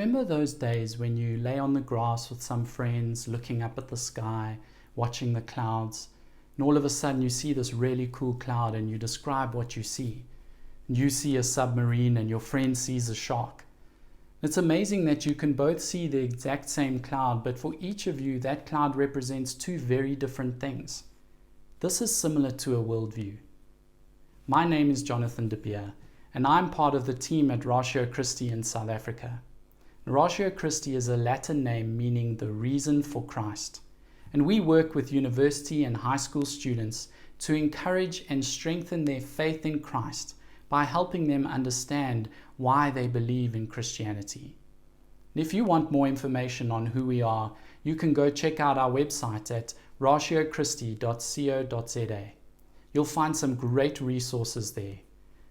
remember those days when you lay on the grass with some friends, looking up at the sky, watching the clouds, and all of a sudden you see this really cool cloud and you describe what you see. And you see a submarine and your friend sees a shark. It's amazing that you can both see the exact same cloud, but for each of you, that cloud represents two very different things. This is similar to a worldview. My name is Jonathan De Beer, and I'm part of the team at Ratio Christi in South Africa. Ratio Christi is a Latin name meaning the reason for Christ, and we work with university and high school students to encourage and strengthen their faith in Christ by helping them understand why they believe in Christianity. And if you want more information on who we are, you can go check out our website at ratiochristi.co.za. You'll find some great resources there.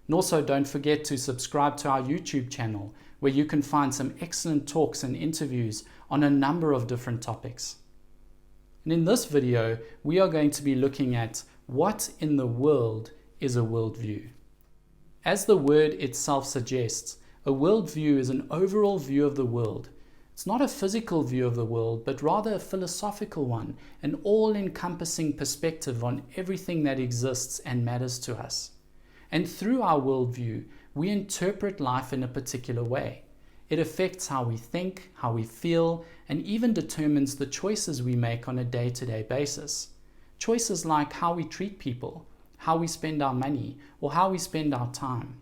And also don't forget to subscribe to our YouTube channel, where you can find some excellent talks and interviews on a number of different topics. And in this video, we are going to be looking at what in the world is a worldview. As the word itself suggests, a worldview is an overall view of the world. It's not a physical view of the world, but rather a philosophical one, an all-encompassing perspective on everything that exists and matters to us. And through our worldview, we interpret life in a particular way. It affects how we think, how we feel, and even determines the choices we make on a day-to-day basis. Choices like how we treat people, how we spend our money, or how we spend our time.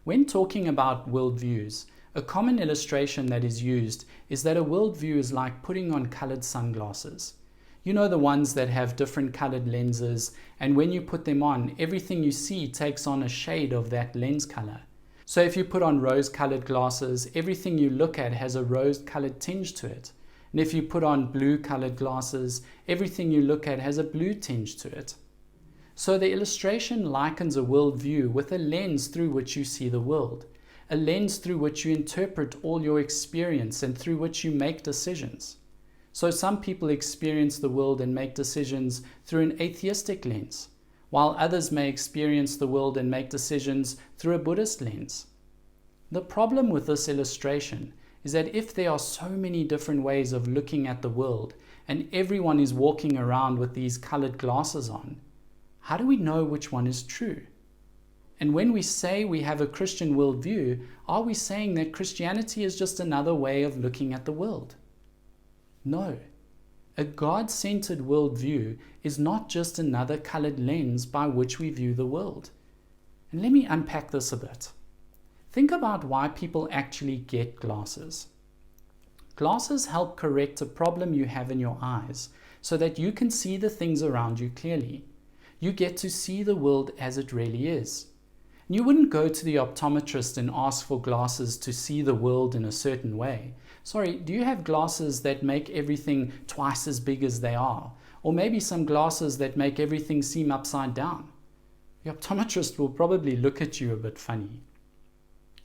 When talking about worldviews, a common illustration that is used is that a worldview is like putting on colored sunglasses. You know, the ones that have different colored lenses, and when you put them on, everything you see takes on a shade of that lens color. So if you put on rose-colored glasses, everything you look at has a rose-colored tinge to it. And if you put on blue-colored glasses, everything you look at has a blue tinge to it. So the illustration likens a worldview with a lens through which you see the world, a lens through which you interpret all your experience and through which you make decisions. So some people experience the world and make decisions through an atheistic lens, while others may experience the world and make decisions through a Buddhist lens. The problem with this illustration is that if there are so many different ways of looking at the world and everyone is walking around with these colored glasses on, how do we know which one is true? And when we say we have a Christian worldview, are we saying that Christianity is just another way of looking at the world? No. A God-centered worldview is not just another colored lens by which we view the world. And let me unpack this a bit. Think about why people actually get glasses. Glasses help correct a problem you have in your eyes so that you can see the things around you clearly. You get to see the world as it really is. You wouldn't go to the optometrist and ask for glasses to see the world in a certain way. Sorry, do you have glasses that make everything twice as big as they are? Or maybe some glasses that make everything seem upside down? The optometrist will probably look at you a bit funny.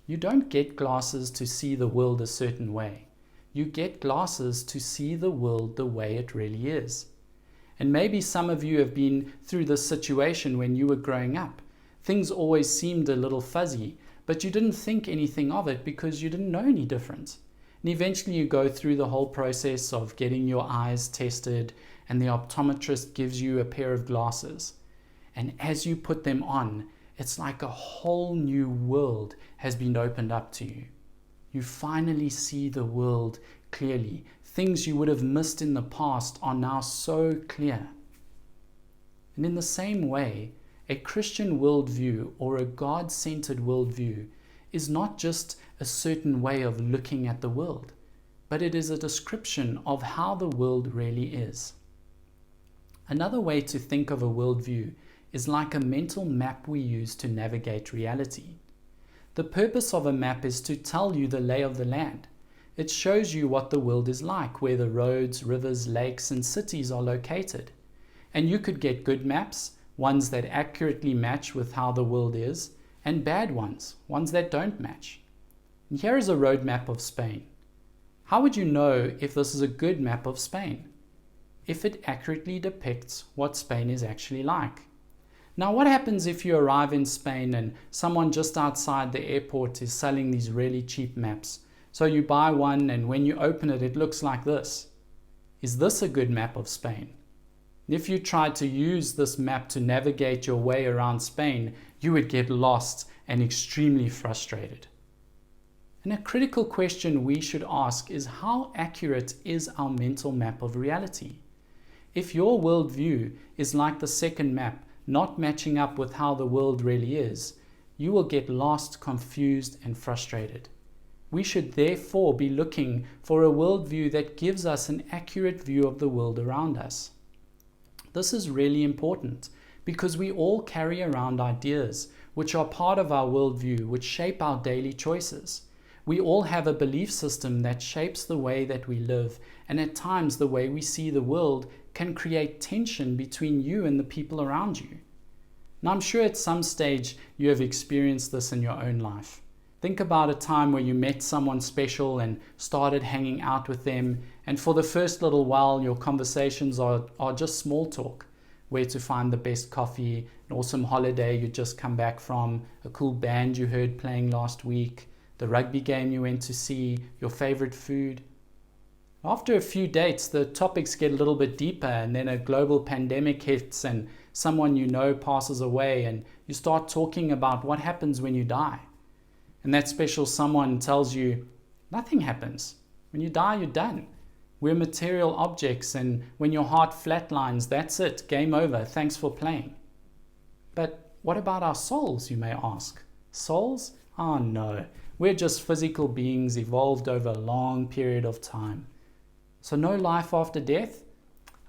You don't get glasses to see the world a certain way. You get glasses to see the world the way it really is. And maybe some of you have been through this situation when you were growing up. Things always seemed a little fuzzy, but you didn't think anything of it because you didn't know any different. And eventually you go through the whole process of getting your eyes tested, and the optometrist gives you a pair of glasses. And as you put them on, it's like a whole new world has been opened up to you. You finally see the world clearly. Things you would have missed in the past are now so clear. And in the same way, a Christian worldview or a God-centered worldview is not just a certain way of looking at the world, but it is a description of how the world really is. Another way to think of a worldview is like a mental map we use to navigate reality. The purpose of a map is to tell you the lay of the land. It shows you what the world is like, where the roads, rivers, lakes, and cities are located. And you could get good maps, ones that accurately match with how the world is, and bad ones that don't match. And here is a road map of Spain. How would you know if this is a good map of Spain? If it accurately depicts what Spain is actually like. Now, what happens if you arrive in Spain and someone just outside the airport is selling these really cheap maps, So you buy one, and when you open it, it looks like this. Is this a good map of Spain? If you tried to use this map to navigate your way around Spain, you would get lost and extremely frustrated. And a critical question we should ask is, how accurate is our mental map of reality? If your worldview is like the second map, not matching up with how the world really is, you will get lost, confused, and frustrated. We should therefore be looking for a worldview that gives us an accurate view of the world around us. This is really important because we all carry around ideas which are part of our worldview, which shape our daily choices. We all have a belief system that shapes the way that we live, and at times the way we see the world can create tension between you and the people around you. Now, I'm sure at some stage you have experienced this in your own life. Think about a time where you met someone special and started hanging out with them, and for the first little while your conversations are just small talk. Where to find the best coffee, an awesome holiday you just come back from, a cool band you heard playing last week, the rugby game you went to see, your favorite food. After a few dates, the topics get a little bit deeper, and then a global pandemic hits and someone you know passes away, and you start talking about what happens when you die. And that special someone tells you, nothing happens. When you die, you're done. We're material objects, and when your heart flatlines, that's it, game over, thanks for playing. But what about our souls, you may ask? Souls? Oh no, we're just physical beings evolved over a long period of time. So no life after death?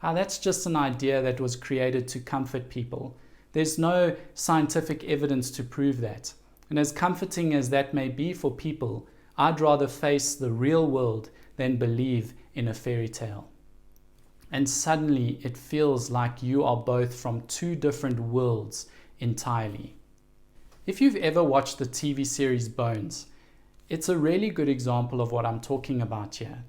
That's just an idea that was created to comfort people. There's no scientific evidence to prove that. And as comforting as that may be for people, I'd rather face the real world than believe in a fairy tale. And suddenly it feels like you are both from two different worlds entirely. If you've ever watched the TV series Bones, it's a really good example of what I'm talking about here.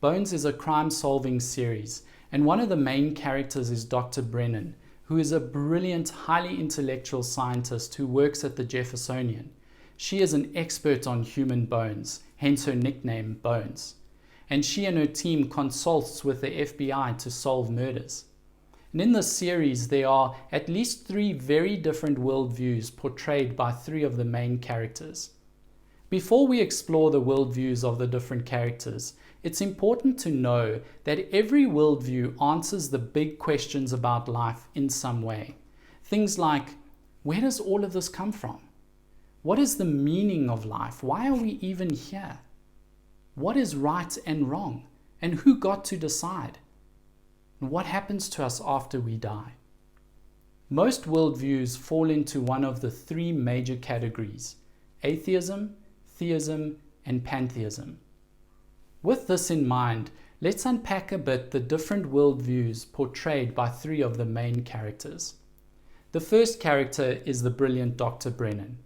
Bones is a crime-solving series, and one of the main characters is Dr. Brennan, who is a brilliant, highly intellectual scientist who works at the Jeffersonian. She is an expert on human bones, hence her nickname Bones. And she and her team consults with the FBI to solve murders. And in this series, there are at least 3 very different worldviews portrayed by 3 of the main characters. Before we explore the worldviews of the different characters, it's important to know that every worldview answers the big questions about life in some way. Things like, where does all of this come from? What is the meaning of life? Why are we even here? What is right and wrong? And who got to decide? And what happens to us after we die? Most worldviews fall into one of the 3 major categories: atheism, theism, and pantheism. With this in mind, let's unpack a bit the different worldviews portrayed by 3 of the main characters. The first character is the brilliant Dr. Brennan.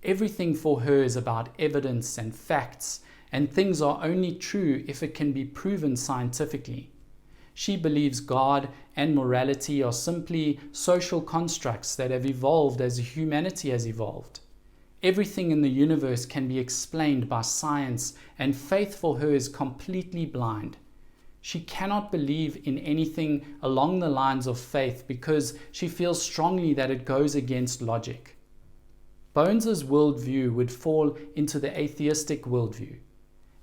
Everything for her is about evidence and facts, and things are only true if it can be proven scientifically. She believes God and morality are simply social constructs that have evolved as humanity has evolved. Everything in the universe can be explained by science, and faith for her is completely blind. She cannot believe in anything along the lines of faith because she feels strongly that it goes against logic. Bones's worldview would fall into the atheistic worldview.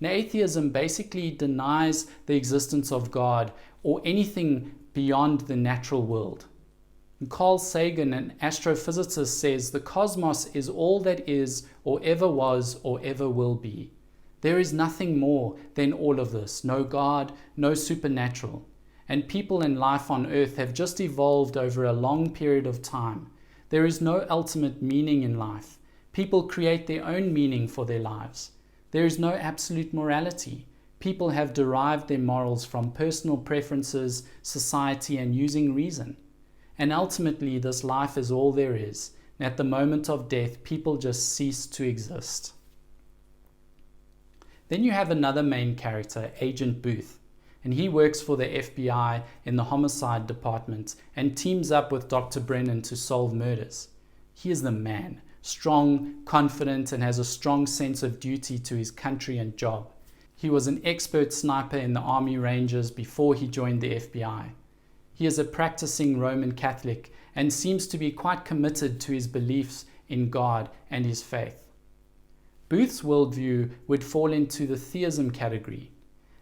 Now, atheism basically denies the existence of God or anything beyond the natural world. And Carl Sagan, an astrophysicist, says the cosmos is all that is or ever was or ever will be. There is nothing more than all of this, no God, no supernatural. And people and life on earth have just evolved over a long period of time. There is no ultimate meaning in life. People create their own meaning for their lives. There is no absolute morality. People have derived their morals from personal preferences, society, and using reason. And ultimately, this life is all there is. And at the moment of death, people just cease to exist. Then you have another main character, Agent Booth. And he works for the FBI in the homicide department and teams up with Dr. Brennan to solve murders. He is the man, strong, confident, and has a strong sense of duty to his country and job. He was an expert sniper in the Army Rangers before he joined the FBI. He is a practicing Roman Catholic and seems to be quite committed to his beliefs in God and his faith. Booth's worldview would fall into the theism category.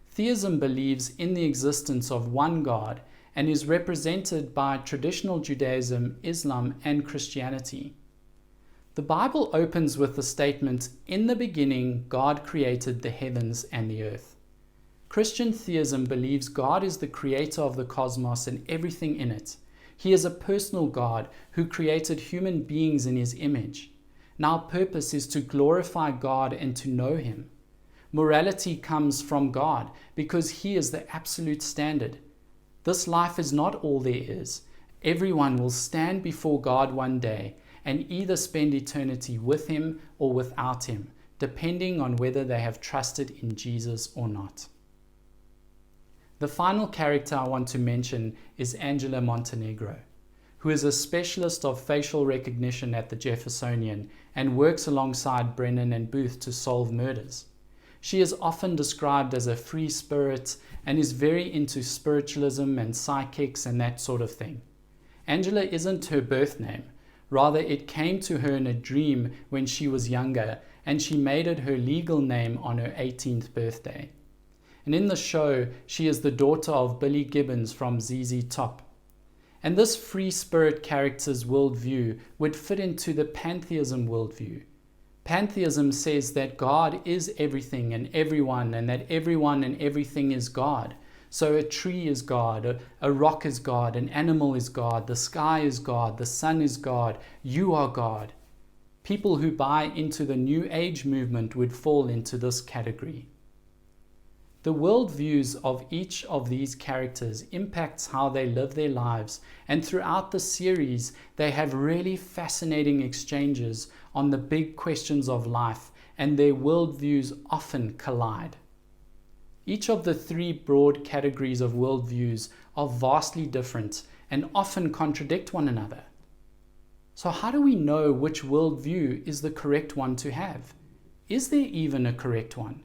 Theism believes in the existence of one God and is represented by traditional Judaism, Islam, and Christianity. The Bible opens with the statement, "In the beginning, God created the heavens and the earth." Christian theism believes God is the creator of the cosmos and everything in it. He is a personal God who created human beings in his image. And our purpose is to glorify God and to know him. Morality comes from God because he is the absolute standard. This life is not all there is. Everyone will stand before God one day and either spend eternity with him or without him, depending on whether they have trusted in Jesus or not. The final character I want to mention is Angela Montenegro, who is a specialist of facial recognition at the Jeffersonian and works alongside Brennan and Booth to solve murders. She is often described as a free spirit and is very into spiritualism and psychics and that sort of thing. Angela isn't her birth name. Rather, it came to her in a dream when she was younger, and she made it her legal name on her 18th birthday. And in the show, she is the daughter of Billy Gibbons from ZZ Top. And this free spirit character's worldview would fit into the pantheism worldview. Pantheism says that God is everything and everyone, and that everyone and everything is God. So a tree is God, a rock is God, an animal is God, the sky is God, the sun is God, you are God. People who buy into the New Age movement would fall into this category. The worldviews of each of these characters impacts how they live their lives, and throughout the series they have really fascinating exchanges on the big questions of life, and their worldviews often collide. Each of the three broad categories of worldviews are vastly different and often contradict one another. So how do we know which worldview is the correct one to have? Is there even a correct one?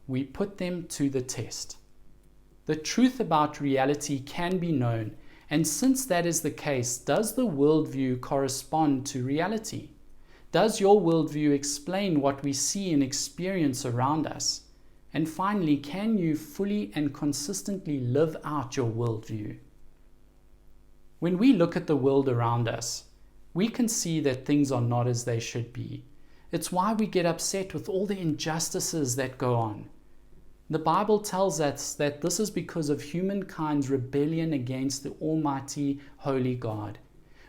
We put them to the test. The truth about reality can be known, and since that is the case, does the worldview correspond to reality? Does your worldview explain what we see and experience around us? And finally, can you fully and consistently live out your worldview? When we look at the world around us, we can see that things are not as they should be. It's why we get upset with all the injustices that go on. The Bible tells us that this is because of humankind's rebellion against the Almighty, Holy God.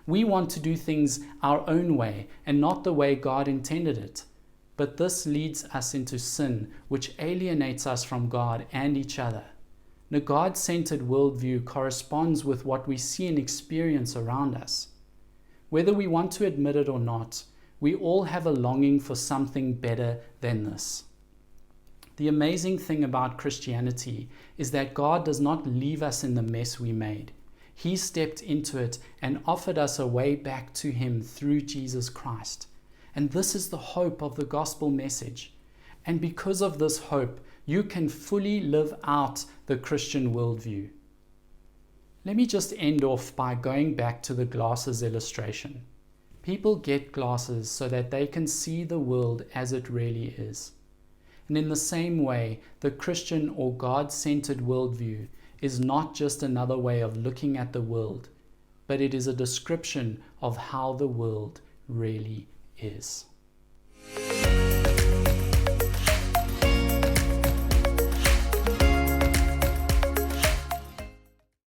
We want to do things our own way and not the way God intended it. But this leads us into sin, which alienates us from God and each other. The God-centered worldview corresponds with what we see and experience around us. Whether we want to admit it or not, we all have a longing for something better than this. The amazing thing about Christianity is that God does not leave us in the mess we made. He stepped into it and offered us a way back to Him through Jesus Christ. And this is the hope of the gospel message. And because of this hope, you can fully live out the Christian worldview. Let me just end off by going back to the glasses illustration. People get glasses so that they can see the world as it really is. And in the same way, the Christian or God-centered worldview is not just another way of looking at the world, but it is a description of how the world really is.